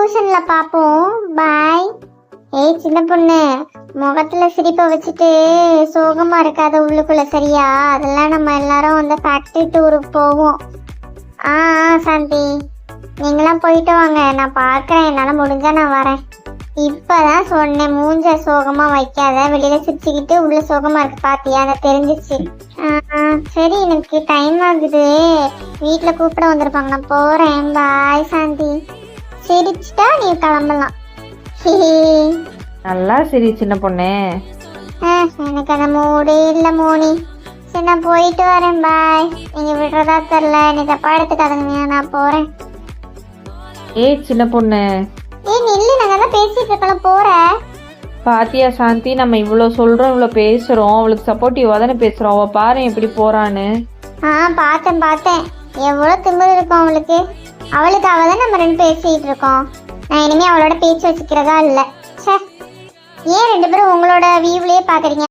டியூஷன்ல பாப்போம். பாய். ஏய் சின்ன பொண்ணு, முகத்துல சிரிப்பை வச்சுட்டு சோகமா இருக்காத உள்ளுக்குள்ள, சரியா? அதெல்லாம் நம்ம எல்லாரும் அந்த ஃபேக்டரி டூருக்கு போவோம். ஆ சாந்தி, நீங்களாம் போயிட்டு வாங்க, நான் பார்க்குறேன். என்னால் முடிஞ்சா நான் வரேன். இப்போதான் சொன்னேன், மூஞ்ச சோகமா வைக்காத, வெளியில சிரிச்சுக்கிட்டு உள்ள சோகமா இருக்கு, பாத்தியா? அதை தெரிஞ்சிச்சு. சரி, எனக்கு டைம் ஆகுது, வீட்டில் கூப்பிட வந்திருப்பாங்க, நான் போறேன். பாய் சாந்தி. சிரிச்சுட்டா நீ கிளம்பலாம். நல்லா சரி சின்ன பொண்ணு. எனக்கு அந்த மூடே இல்லை மோனி. சரி, நான் போயிட்டு வரேன். பாய். நீங்க விடுறதா தெரியல, நீ தப்பா எடுத்துக்காதுங்க, நான் போறேன். ஏய் சின்ன பொண்ணு. ஏய் நில்லு, நாங்க தான் பேசிட்டு இருக்கலாம், போற. பாத்தியா சாந்தி, நம்ம இவ்வளோ சொல்றோம், இவ்வளோ பேசுறோம், அவளுக்கு சப்போர்ட்டிவா தானே பேசுறோம். அவ பாரு எப்படி போறான்னு. பார்த்தேன். எவ்வளோ திமிரு இருக்கும் அவளுக்கு. அவளுக்காக தான் நம்ம ரெண்டு பேசிட்டு இருக்கோம். நான் இனிமே அவளோட பேச்சு வச்சுக்கிறதா இல்லை. ஏன் ரெண்டு பேரும் உங்களோட வியூவிலேயே பாக்குறீங்க?